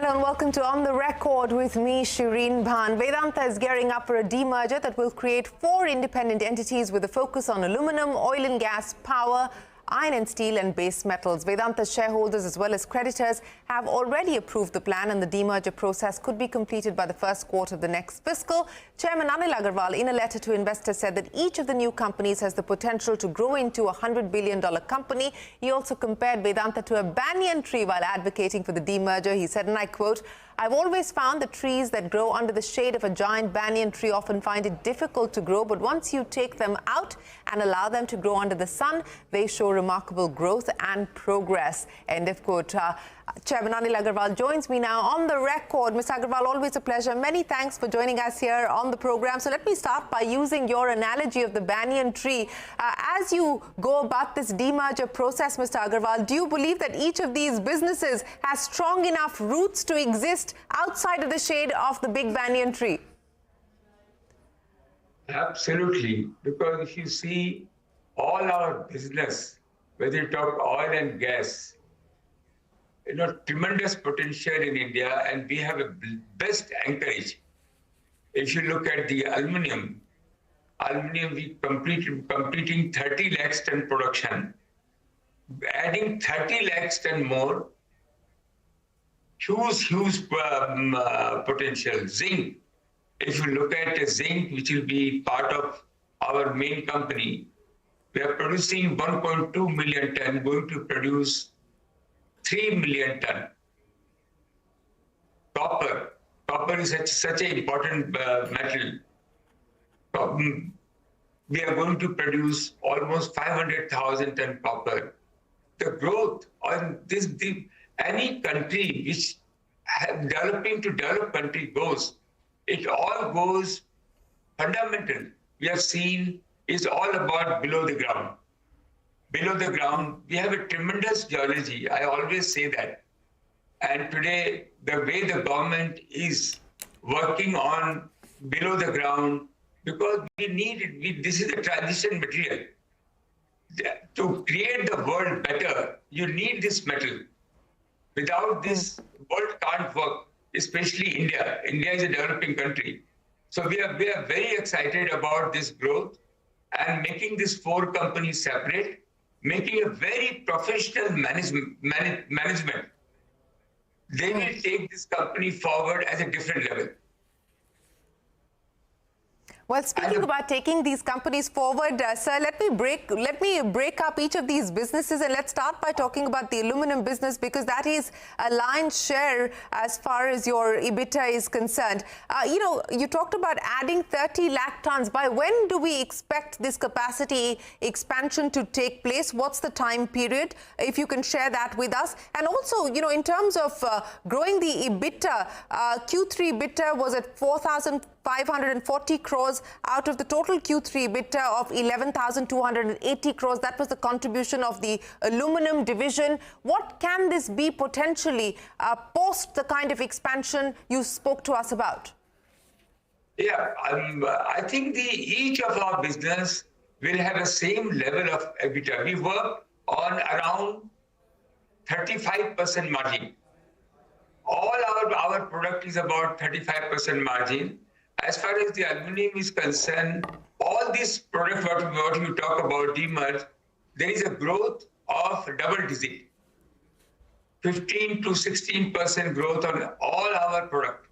Hello and welcome to On the Record with me, Shereen Bhan. Vedanta is gearing up for a demerger that will create 4 independent entities with a focus on aluminium, oil and gas, power, iron and steel and base metals. Vedanta's shareholders as well as creditors have already approved the plan, and the demerger process could be completed by the first quarter of the next fiscal. Chairman Anil Agarwal, in a letter to investors, said that each of the new companies has the potential to grow into a $100 billion company. He also compared Vedanta to a banyan tree while advocating for the demerger. He said, and I quote, "I've always found that trees that grow under the shade of a giant banyan tree often find it difficult to grow, but once you take them out and allow them to grow under the sun, they show remarkable growth and progress." End of quote. Chairman Anil Agarwal joins me now on the record. Mr. Agarwal, always a pleasure. Many thanks for joining us here on the program. So let me start by using your analogy of the banyan tree. As you go about this demerger process, Mr. Agarwal, do you believe that each of these businesses has strong enough roots to exist outside of the shade of the big banyan tree? Absolutely, because if you see all our business, whether you talk oil and gas, tremendous potential in India, and we have a best anchorage. If you look at the aluminium, we completing 30 lakhs ton production, adding 30 lakhs ton more, huge potential. Zinc, if you look at zinc, which will be part of our main company, we are producing 1.2 million ton, going to produce 3 million ton. Copper is such an important metal. We are going to produce almost 500,000 ton copper. The growth on this, any country which developing to developed country goes, it all goes fundamental. We have seen is all about below the ground. Below the ground, we have a tremendous geology. I always say that. And today, the way the government is working on below the ground, because we need it, this is the transition material. To create the world better, you need this metal. Without this, world can't work, especially India. India is a developing country. So we are very excited about this growth and making these 4 companies separate, making a very professional management. They will take this company forward at a different level. Well, speaking about taking these companies forward, sir, let me break up each of these businesses, and let's start by talking about the aluminum business, because that is a lion's share as far as your EBITDA is concerned. You talked about adding 30 lakh tons. By when do we expect this capacity expansion to take place? What's the time period? If you can share that with us. And also, in terms of growing the EBITDA, Q3 EBITDA was at 4,540 crores out of the total Q3 EBITDA of 11,280 crores. That was the contribution of the aluminum division. What can this be potentially post the kind of expansion you spoke to us about? Yeah, I think each of our business will have the same level of EBITDA. We work on around 35% margin. All our product is about 35% margin. As far as the aluminum is concerned, all these products, what you talk about demerge, there is a growth of double digit, 15 to 16% growth on all our product.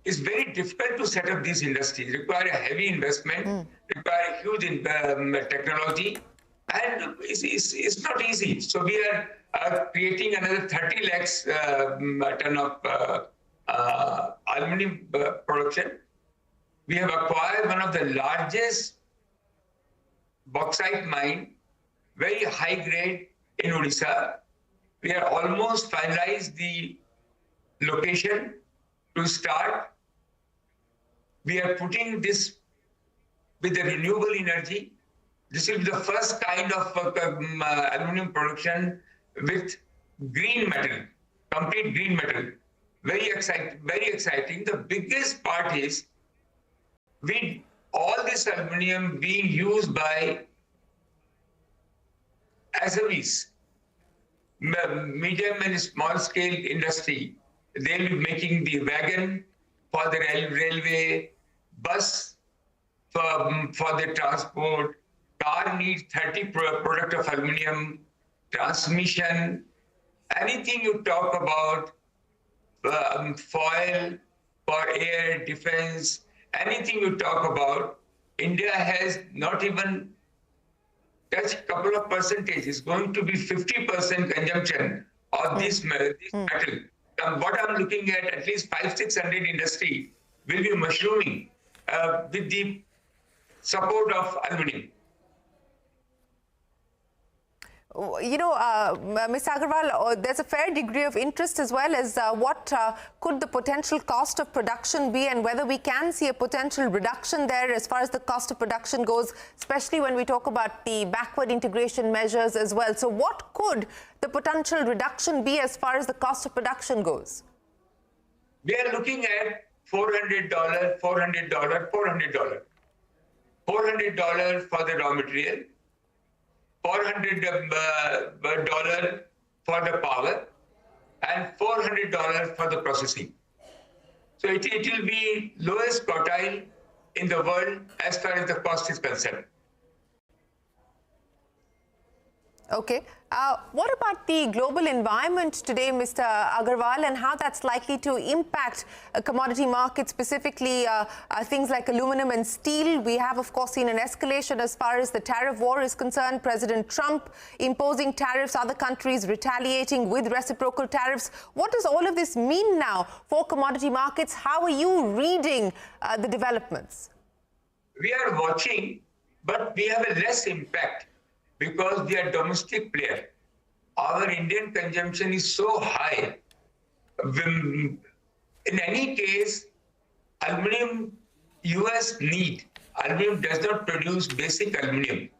It's very difficult to set up these industries, require a heavy investment, require huge technology, and it's not easy. So we are creating another 30 lakhs ton of aluminum production. We have acquired one of the largest bauxite mine, very high grade in Odisha. We are almost finalized the location to start. We are putting this with the renewable energy. This will be the first kind of aluminum production with green metal, complete green metal. Very exciting. The biggest part is with all this aluminum being used by SMEs, medium and small scale industry, they'll be making the wagon for the railway, bus for the transport, car needs 30 product of aluminium, transmission, anything you talk about, foil for air, defense, anything you talk about, India has not even touched a couple of percentage. It's going to be 50% consumption of this metal. What I'm looking at least 500-600 industry will be mushrooming with the support of aluminium. You know, Ms. Agarwal, there's a fair degree of interest as well as what could the potential cost of production be and whether we can see a potential reduction there as far as the cost of production goes, especially when we talk about the backward integration measures as well. So what could the potential reduction be as far as the cost of production goes? We are looking at $400, $400, $400. $400 for the raw material, $400 for the power, and $400 for the processing. So it will be lowest quartile in the world as far as the cost is concerned. Okay. What about the global environment today, Mr. Agarwal, and how that's likely to impact commodity markets, specifically things like aluminum and steel? We have, of course, seen an escalation as far as the tariff war is concerned. President Trump imposing tariffs, other countries retaliating with reciprocal tariffs. What does all of this mean now for commodity markets? How are you reading the developments? We are watching, but we have a less impact, because we are domestic player. Our Indian consumption is so high. In any case, aluminum, US need. Aluminum does not produce basic aluminum.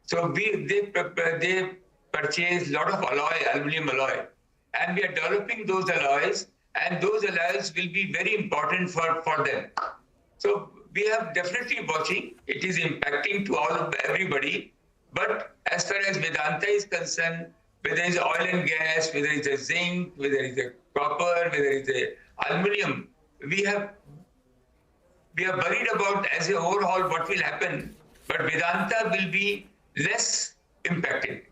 So they purchase a lot of aluminum alloy. And we are developing those alloys, and those alloys will be very important for them. So we are definitely watching. It is impacting to everybody. But as far as Vedanta is concerned, whether it's oil and gas, whether it's a zinc, whether it's a copper, whether it's a aluminum, we are worried about as a overall what will happen. But Vedanta will be less impacted.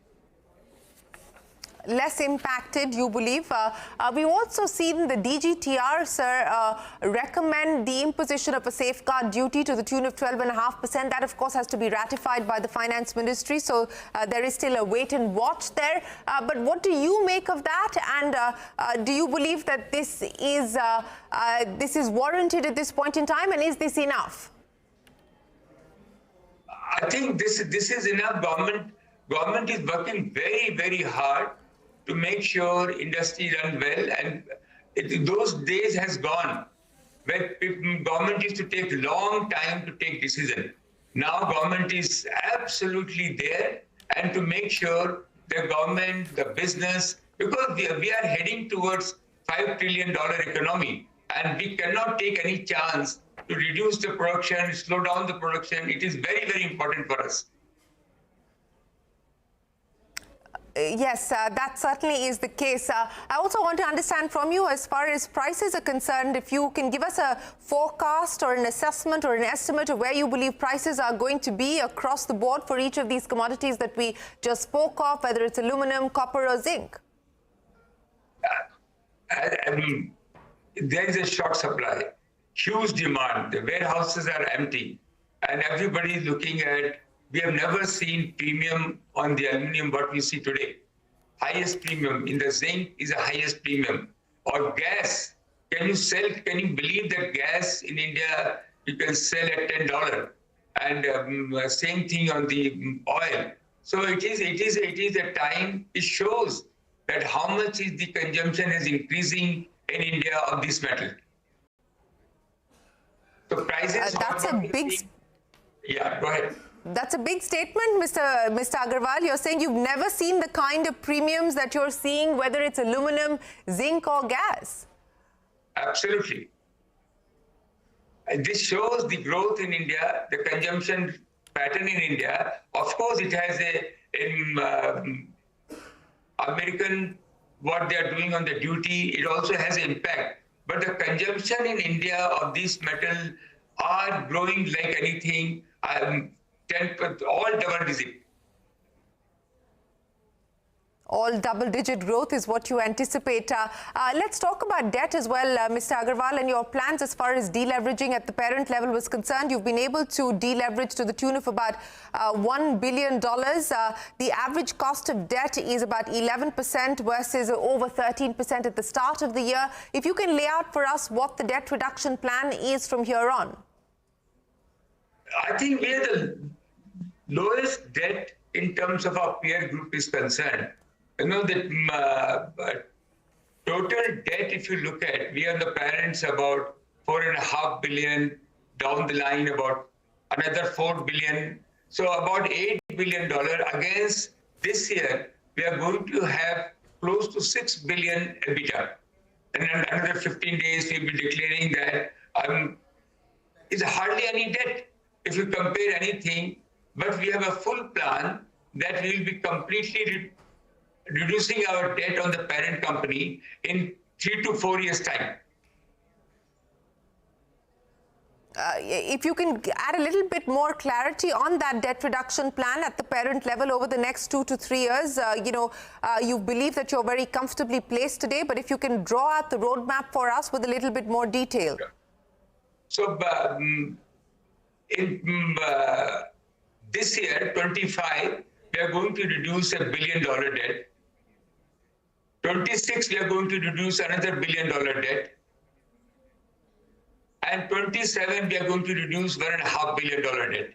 Less impacted, you believe. We've also seen the DGTR, sir, recommend the imposition of a safeguard duty to the tune of 12.5%. That, of course, has to be ratified by the Finance Ministry. So there is still a wait and watch there. But what do you make of that? And do you believe that this is warranted at this point in time? And is this enough? I think this is enough. Government is working very, very hard to make sure industry run well, and those days has gone where government used to take long time to take decision. Now government is absolutely there, and to make sure the government, the business, because we are heading towards $5 trillion economy, and we cannot take any chance to reduce the production, slow down the production. It is very, very important for us. Yes, that certainly is the case. I also want to understand from you, as far as prices are concerned, if you can give us a forecast or an assessment or an estimate of where you believe prices are going to be across the board for each of these commodities that we just spoke of, whether it's aluminum, copper or zinc. I mean, there is a short supply, huge demand. The warehouses are empty, and everybody is looking at. We have never seen premium on the aluminum what we see today. Highest premium in the zinc is the highest premium. Or gas. Can you believe that gas in India you can sell at $10? And same thing on the oil. So it is a time. It shows that how much is the consumption is increasing in India of this metal. So prices. That's a big. Yeah, go ahead. That's a big statement, Mr. Agarwal. You're saying you've never seen the kind of premiums that you're seeing, whether it's aluminum, zinc or gas. Absolutely. And this shows the growth in India, the consumption pattern in India. Of course, it has American what they are doing on the duty, it also has impact. But the consumption in India of this metal are growing like anything, 10%, all double digit. All double-digit growth is what you anticipate. Let's talk about debt as well, Mr. Agarwal, and your plans as far as deleveraging at the parent level was concerned. You've been able to deleverage to the tune of about $1 billion. The average cost of debt is about 11% versus over 13% at the start of the year. If you can lay out for us what the debt reduction plan is from here on. I think we are the lowest debt in terms of our peer group is concerned. You know, that total debt, if you look at, we are the parents about $4.5 billion, down the line about another $4 billion. So about $8 billion against this year, we are going to have close to $6 billion EBITDA. And in another 15 days, we'll be declaring that it's hardly any debt if you compare anything, but we have a full plan that will be completely reducing our debt on the parent company in 3 to 4 years' time. If you can add a little bit more clarity on that debt reduction plan at the parent level over the next 2 to 3 years, you believe that you're very comfortably placed today, but if you can draw out the roadmap for us with a little bit more detail. So in this year, 25, we are going to reduce $1 billion debt. 26, we are going to reduce another $1 billion debt. And 27, we are going to reduce $1.5 billion debt.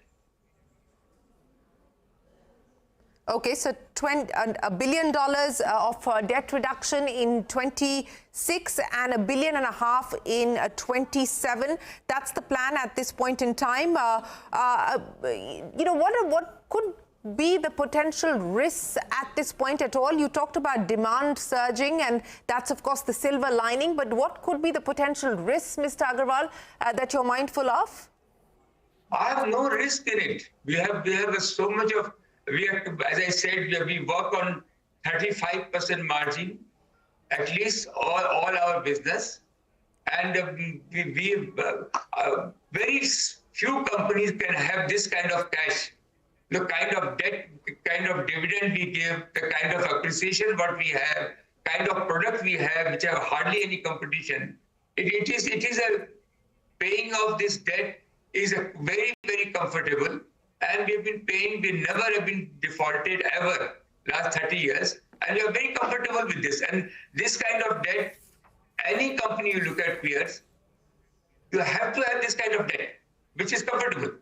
Okay, so $1 billion of debt reduction in 26 and $1.5 billion in 27. That's the plan at this point in time. What could be the potential risks at this point at all? You talked about demand surging, and that's, of course, the silver lining. But what could be the potential risks, Mr. Agarwal, that you're mindful of? I have no risk in it. We have so much of, as I said, we work on 35% margin, at least all our business. And very few companies can have this kind of cash. The kind of debt, kind of dividend we give, the kind of appreciation what we have, kind of product we have, which have hardly any competition. It is a paying off this debt is a very, very comfortable. And we've been paying, we never have been defaulted ever last 30 years. And we are very comfortable with this. And this kind of debt, any company you look at peers, you have to have this kind of debt, which is comfortable.